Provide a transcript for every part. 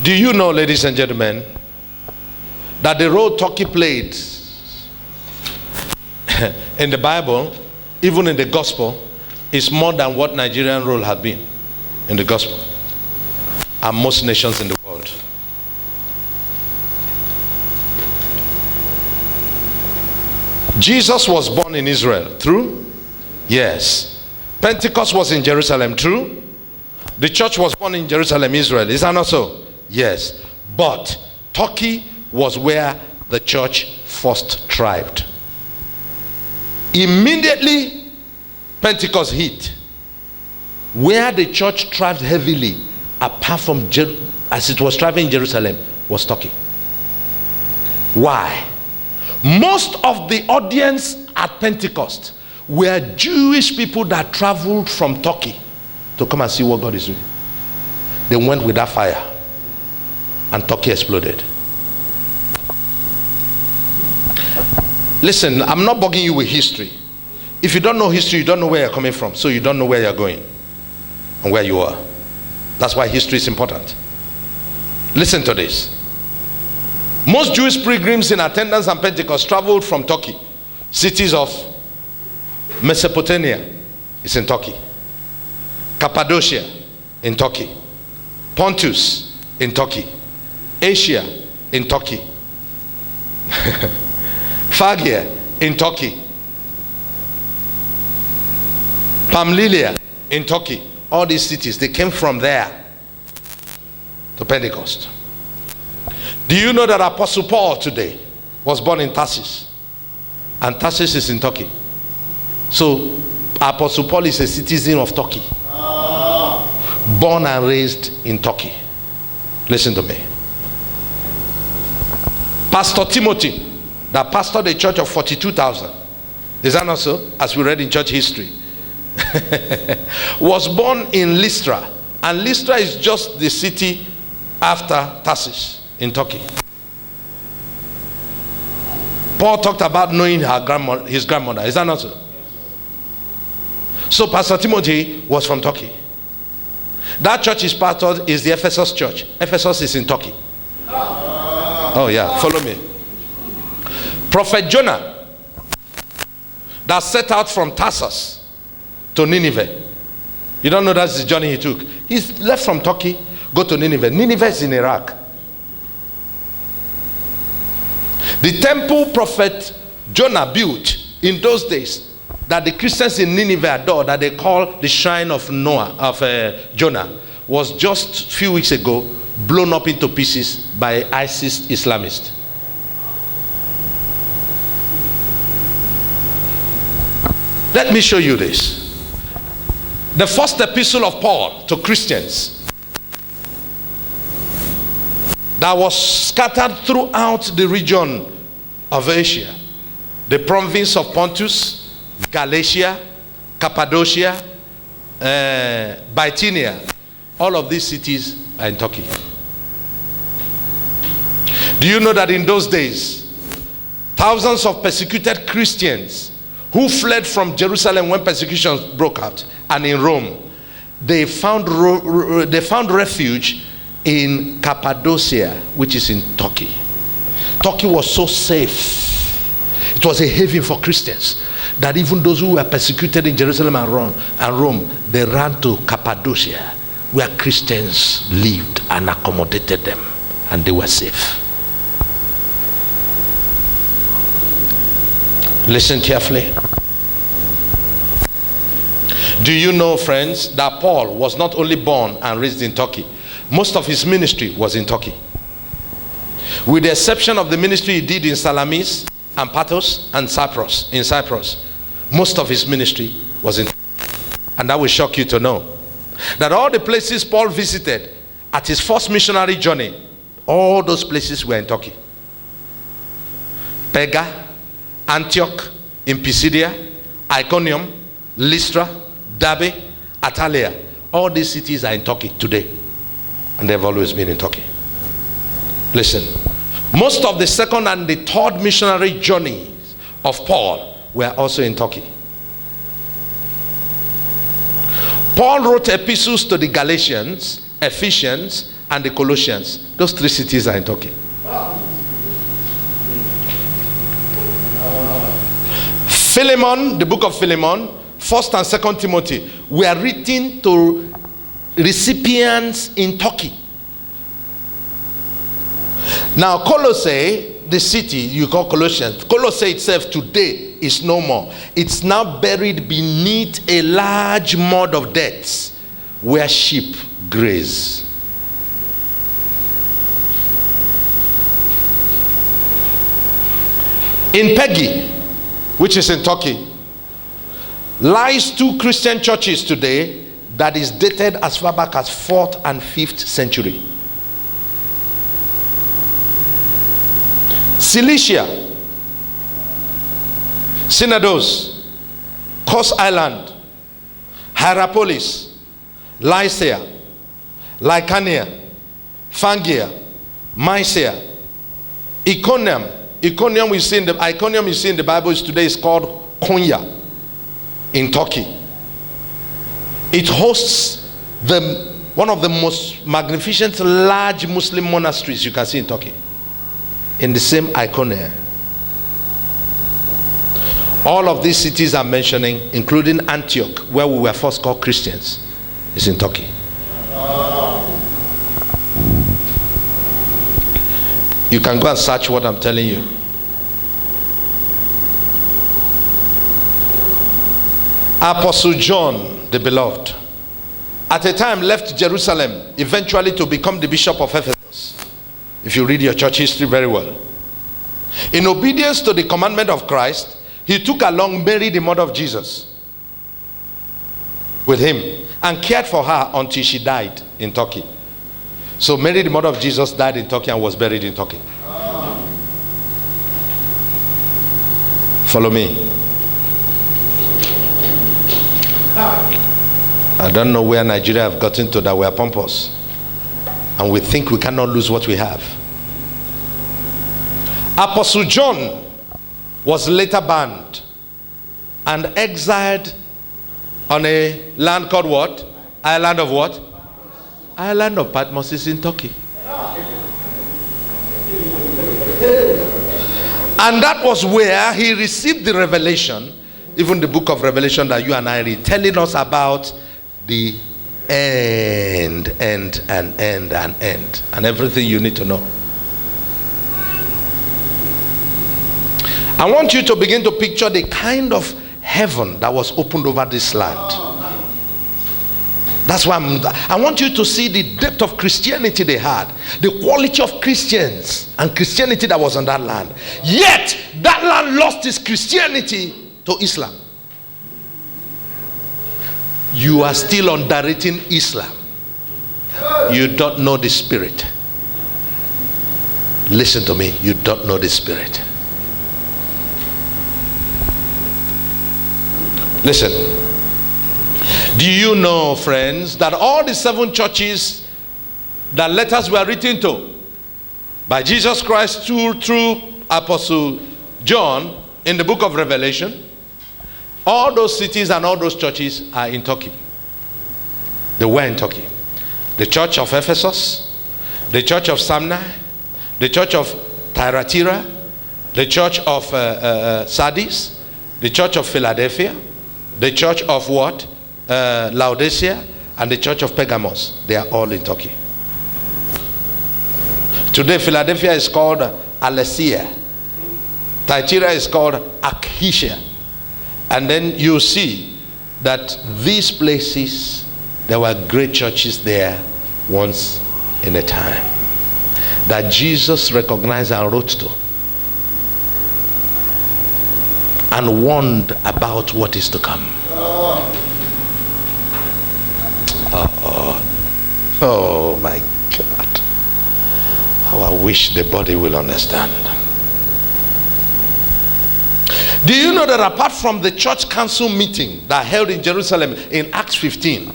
Do you know, ladies and gentlemen, that the role Turkey played in the Bible, even in the gospel, is more than what Nigerian role had been in the gospel and most nations in the world? Jesus was born in Israel, true? Yes. Pentecost was in Jerusalem, true? The church was born in Jerusalem, Israel. Is that not so? Yes. But Turkey was where the church first thrived. Immediately Pentecost hit, where the church thrived heavily, apart from as it was thriving in Jerusalem, was Turkey. Why? Most of the audience at Pentecost were Jewish people that traveled from Turkey to come and see what God is doing. They went with that fire, and Turkey exploded. Listen, I'm not bugging you with history. If you don't know history, you don't know where you're coming from, so you don't know where you're going and where you are. That's why history is important. Listen to this. Most Jewish pilgrims in attendance on Pentecost traveled from Turkey. Cities of Mesopotamia is in Turkey, Cappadocia in Turkey, Pontus in Turkey, Asia in Turkey, Phrygia in Turkey, Pamphylia in Turkey. All these cities, they came from there to Pentecost. Do you know that Apostle Paul today was born in Tarsus? And Tarsus is in Turkey. So Apostle Paul is a citizen of Turkey, born and raised in Turkey. Listen to me. Pastor Timothy, that pastored a church of 42,000, is that not so? As we read in church history, was born in Lystra, and Lystra is just the city after Tarsus in Turkey. Paul talked about knowing his grandmother, is that not so? So Pastor Timothy was from Turkey. That church is pastored is the Ephesus church. Ephesus is in Turkey. Oh yeah, follow me. Prophet Jonah, that set out from Tarsus to Nineveh. You don't know that's the journey he took. He's left from Turkey, go to Nineveh. Nineveh is in Iraq. The temple prophet Jonah built in those days, that the Christians in Nineveh adore, that they call the shrine of Jonah, was just a few weeks ago blown up into pieces by ISIS Islamists. Let me show you this. The first epistle of Paul to Christians that was scattered throughout the region of Asia, the province of Pontus, Galatia, Cappadocia, Bithynia. All of these cities are in Turkey. Do you know that in those days, thousands of persecuted Christians who fled from Jerusalem when persecutions broke out, and in Rome, they found refuge in Cappadocia, which is in Turkey. Turkey was so safe. It was a haven for Christians that even those who were persecuted in Jerusalem and Rome, they ran to Cappadocia, where Christians lived and accommodated them, and they were safe. Listen carefully. Do you know, friends, that Paul was not only born and raised in Turkey, most of his ministry was in Turkey. With the exception of the ministry he did in Salamis and Pathos and Cyprus, most of his ministry was in Turkey. And that will shock you to know that all the places Paul visited at his first missionary journey, all those places were in Turkey. Perga, Antioch in Pisidia, Iconium, Lystra, Derbe, Attalia. All these cities are in Turkey today, and they've always been in Turkey. Listen, most of the second and the third missionary journeys of Paul were also in Turkey. Paul wrote epistles to the Galatians, Ephesians, and the Colossians. Those 3 cities are in Turkey. Philemon, the book of Philemon, 1st and 2nd Timothy, were written to recipients in Turkey. Now, Colossae, the city you call Colossians, Colossae itself today is no more. It's now buried beneath a large mud of debts where sheep graze. In Pegi, which is in Turkey, lies 2 Christian churches today that is dated as far back as 4th and 5th century. Cilicia, Synodos, Kos Island, Hierapolis, Lycia, Lycaonia, Phangia, Mysia, Iconium. Iconium you see in the Bible today is called Konya in Turkey. It hosts one of the most magnificent large Muslim monasteries you can see in Turkey, in the same Iconium. All of these cities I'm mentioning, including Antioch, where we were first called Christians, is in Turkey. You can go and search what I'm telling you. Apostle John, the beloved, at a time left Jerusalem, eventually to become the bishop of Ephesus. If you read your church history very well. In obedience to the commandment of Christ, he took along Mary, the mother of Jesus, with him and cared for her until she died in Turkey. So Mary, the mother of Jesus, died in Turkey and was buried in Turkey. Follow me. I don't know where Nigeria have gotten to that we are pompous and we think we cannot lose what we have. Apostle John was later banned and exiled on a land called what? Island of what? Island of Patmos is in Turkey. And that was where he received the revelation, even the book of Revelation that you and I read, telling us about the end, and everything you need to know. I want you to begin to picture the kind of heaven that was opened over this land. That's why I want you to see the depth of Christianity they had, the quality of Christians and Christianity that was on that land. Yet that land lost its Christianity to Islam. You are still underrating Islam. You don't know the spirit. Listen to me, you don't know the spirit. Listen. Do you know, friends, that all the 7 churches that letters were written to by Jesus Christ through Apostle John in the book of Revelation, all those cities and all those churches are in Turkey. They were in Turkey. The church of Ephesus, the church of Smyrna, the church of Thyatira, the church of Sardis, the church of Philadelphia, the church of what? Laodicea, and the church of Pergamos. They are all in Turkey. Today Philadelphia is called Alesia. Thyatira is called Achaia. And then you see that these places, there were great churches there once in a time that Jesus recognized and wrote to and warned about what is to come. Oh my God. How I wish the body will understand. Do you know that apart from the church council meeting that held in Jerusalem in Acts 15,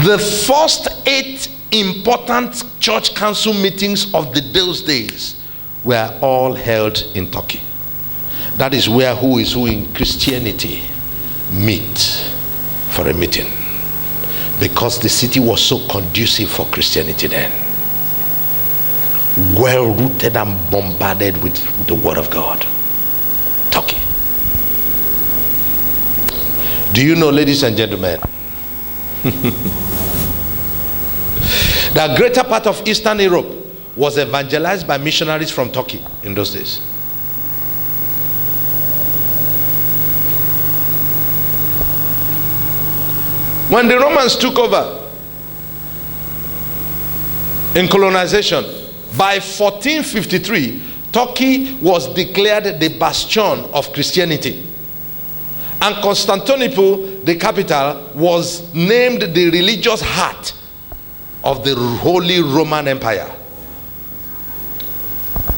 the first 8 important church council meetings of those days were all held in Turkey? That is where who is who in Christianity meet for a meeting. Because the city was so conducive for Christianity then. Well rooted and bombarded with the word of God. Turkey. Do you know, ladies and gentlemen, the greater part of Eastern Europe was evangelized by missionaries from Turkey in those days. When the Romans took over in colonization, by 1453, Turkey was declared the bastion of Christianity. And Constantinople, the capital, was named the religious heart of the Holy Roman Empire.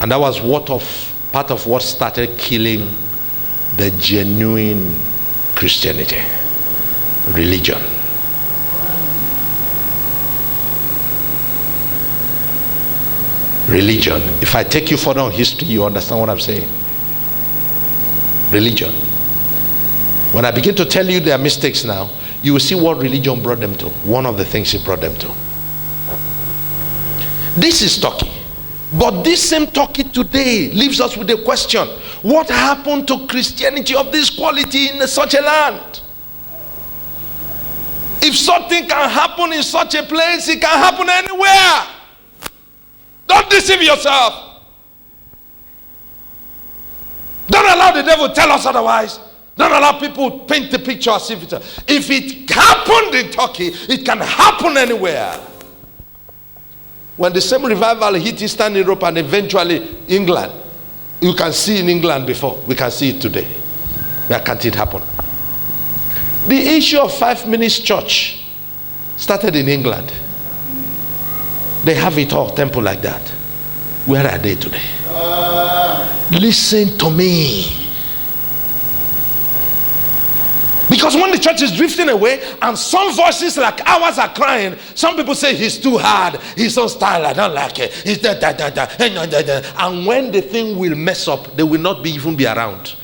And that was part of what started killing the genuine Christianity, religion. Religion. If I take you further on history, you understand what I'm saying. Religion. When I begin to tell you their mistakes now, you will see what religion brought them to. One of the things it brought them to. This is Turkey. But this same Turkey today leaves us with a question. What happened to Christianity of this quality in such a land? If something can happen in such a place, it can happen anywhere. Don't deceive yourself. Don't allow the devil to tell us otherwise. Don't allow people to paint the picture as if it happened in Turkey, it can happen anywhere. When the same revival hit Eastern Europe and eventually England, you can see in England before, we can see it today. Where can't it happen? The issue of 5 minutes church started in England. They have it all, temple like that. Where are they today? Listen to me. Because when the church is drifting away and some voices like ours are crying, some people say he's too hard, he's so style, I don't like it, he's and when the thing will mess up, they will not even be around.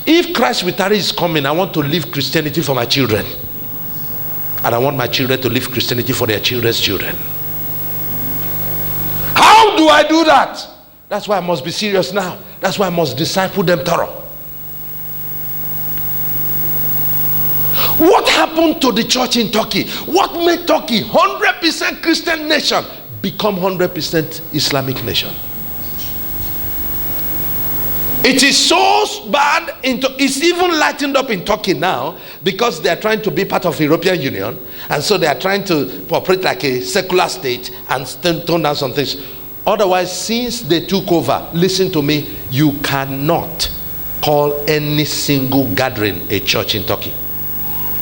If Christ with Harry is coming, I want to live Christianity for my children, and I want my children to live Christianity for their children's children. How do I do that? That's why I must be serious now. That's why I must disciple them thorough. What happened to the church in Turkey? What made Turkey 100% Christian nation become 100% Islamic nation? It is so bad, it's even lightened up in Turkey now because they are trying to be part of the European Union, and so they are trying to operate like a secular state and tone down some things. Otherwise, since they took over, listen to me, you cannot call any single gathering a church in Turkey.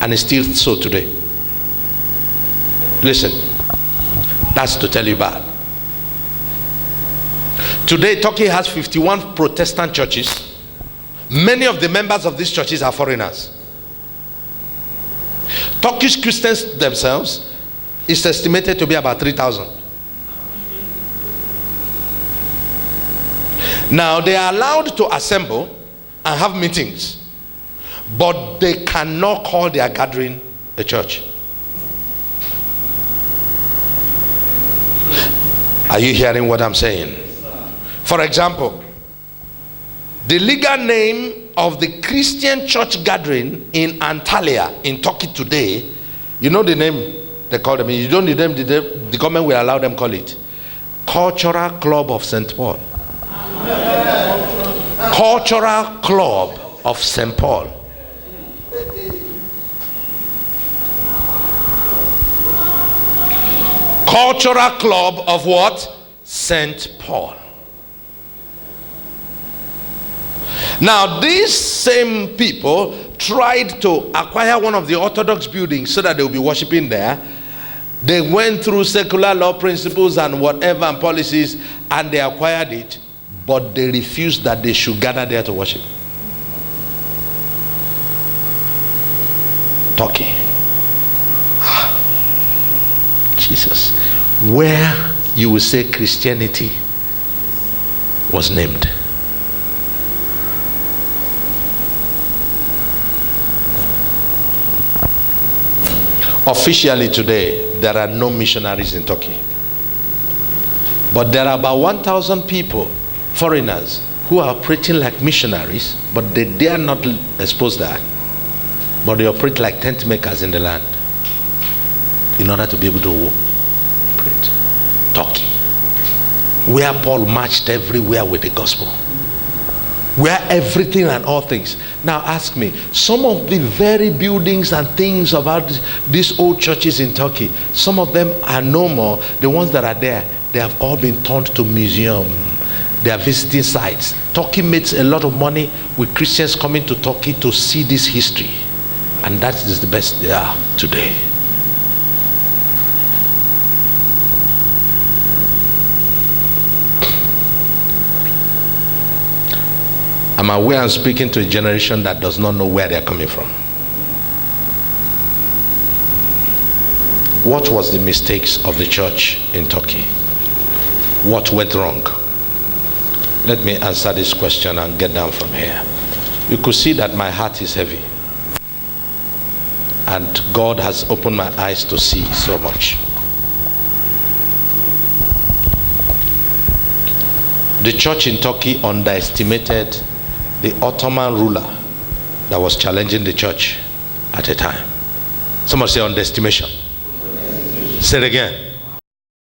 And it's still so today. Listen, that's to tell you bad. Today, Turkey has 51 Protestant churches. Many of the members of these churches are foreigners. Turkish Christians themselves is estimated to be about 3,000. Now, they are allowed to assemble and have meetings, but they cannot call their gathering a church. Are you hearing what I'm saying? For example, the legal name of the Christian church gathering in Antalya in Turkey today, you know the name they call them. You don't need them, the government will allow them call it Cultural Club of St. Paul. Cultural Club of St. Paul. Cultural Club of what? St. Paul. Now, these same people tried to acquire one of the Orthodox buildings so that they will be worshiping there. They went through secular law principles and whatever and policies, and they acquired it, but they refused that they should gather there to worship. Turkey. Jesus. Where you will say Christianity was named. Officially today, there are no missionaries in Turkey. But there are about 1,000 people, foreigners, who are operating like missionaries, but they dare not expose that. But they operate like tent makers in the land in order to be able to operate. Turkey, where Paul marched everywhere with the gospel, where everything and all things. Now ask me, some of the very buildings and things about these old churches in Turkey, some of them are no more. The ones that are there, they have all been turned to museum. They are visiting sites. Turkey makes a lot of money with Christians coming to Turkey to see this history, and that is the best they are today. I'm aware I'm speaking to a generation that does not know where they're coming from. What was the mistakes of the church in Turkey? What went wrong? Let me answer this question and get down from here. You could see that my heart is heavy. And God has opened my eyes to see so much. The church in Turkey underestimated the Ottoman ruler that was challenging the church at a time. Someone say underestimation. Say it again.